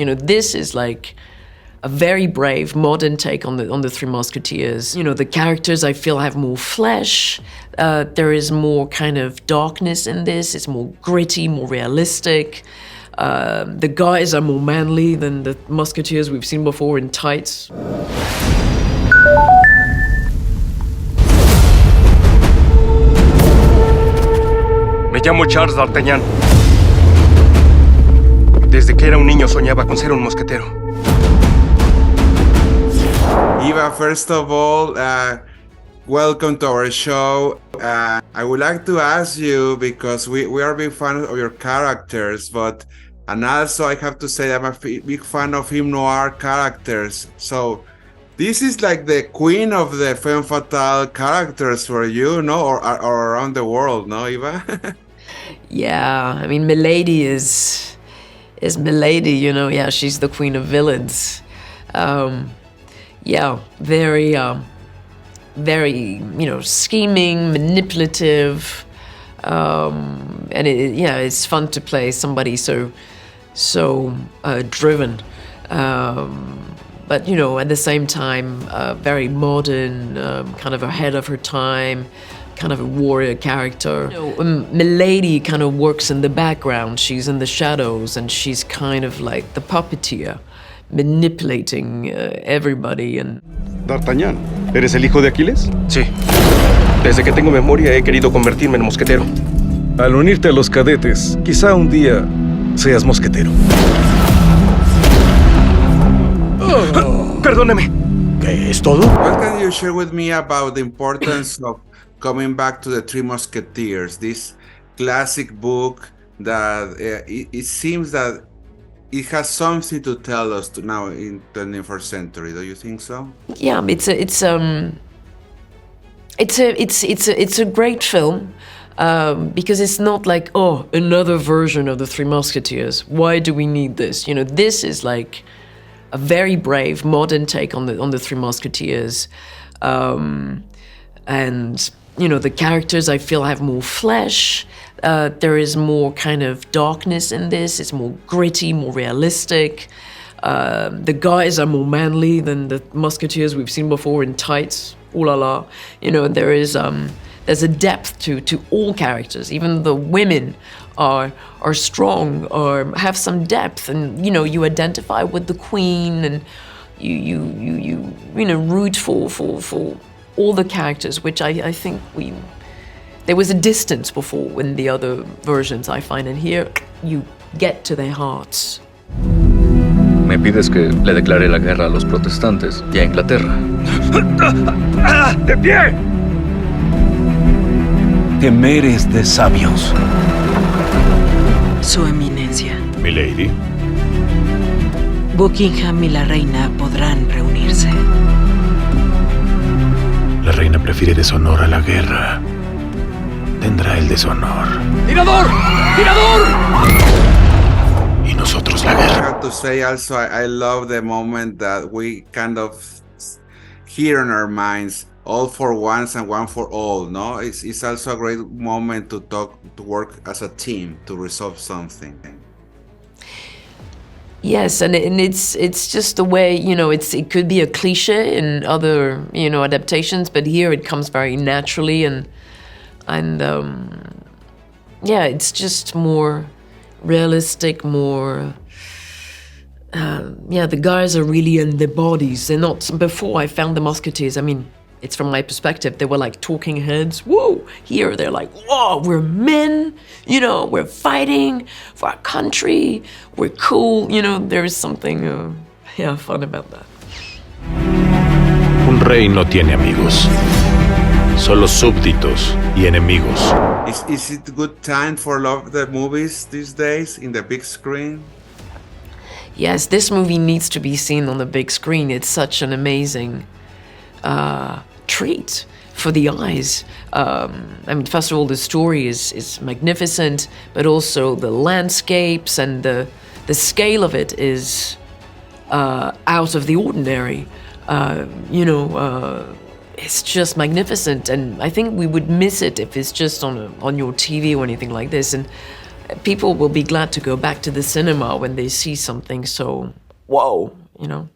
This is like a very brave modern take on the Three Musketeers. The characters I feel have more flesh. There is more kind of darkness in this. It's more gritty, more realistic. The guys are more manly than the musketeers we've seen before in tights. Me llamo Charles D'Artagnan. Desde que era un niño soñaba con ser un mosquetero. Eva, first of all, welcome to our show. I would like to ask you, because we are big fans of your characters, and also I have to say I'm a big fan of film noir characters. So this is like the queen of the femme fatale characters for you, no? Or around the world, no, Eva? Yeah, I mean, Milady is Milady, Yeah, she's the queen of villains. Yeah, very, scheming, manipulative, and it's fun to play somebody so driven, but at the same time, very modern, kind of ahead of her time, kind of a warrior character. Milady kind of works in the background. She's in the shadows, and she's kind of like the puppeteer, manipulating everybody. And D'Artagnan, ¿eres el hijo de Aquiles? Sí. Desde que tengo memoria he querido convertirme en mosquetero. Al unirte a los cadetes, quizá un día seas mosquetero. Perdóneme. ¿Qué es todo? What can you share with me about the importance of coming back to the Three Musketeers, this classic book that it seems that it has something to tell us now in the 21st century? Do you think so? Yeah, it's a great film. Because it's not like, another version of the Three Musketeers. Why do we need this? This is like a very brave modern take on the Three Musketeers, and the characters I feel have more flesh. There is more kind of darkness in this. It's more gritty, more realistic. The guys are more manly than the musketeers we've seen before in tights. Ooh la la. There's a depth to all characters. Even the women are strong or have some depth, and you identify with the queen, and you root for all the characters, which I think there was a distance before in the other versions, I find, and here you get to their hearts. Me pides que le declare la guerra a los protestantes y a Inglaterra. ¡De pie! Temeres de sabios. Su eminencia. Milady. Buckingham y la reina podrán reunirse. La reina prefiere deshonor a la guerra. Tendrá el deshonor. ¡Tirador! ¡Tirador! Y nosotros la I guerra. have to say also, I love the moment that we kind of hear in our minds, all for once and one for all, no? It's also a great moment to work as a team to resolve something. Yes, and it's just the way, it could be a cliche in other, adaptations, but here it comes very naturally, and it's just more realistic, more, the guys are really in their bodies. They're not, before I found the Musketeers, I mean, it's from my perspective, they were like talking heads. Whoa! Here they're like, whoa, we're men, we're fighting for our country, we're cool, there is something, fun about that. Un rey no tiene amigos. Solo súbditos y enemigos. Is it a good time for love the movies these days in the big screen? Yes, this movie needs to be seen on the big screen. It's such an amazing treat for the eyes. First of all, the story is magnificent, but also the landscapes and the scale of it is out of the ordinary. It's just magnificent, and I think we would miss it if it's just on your TV or anything like this. And people will be glad to go back to the cinema when they see something so whoa, you know.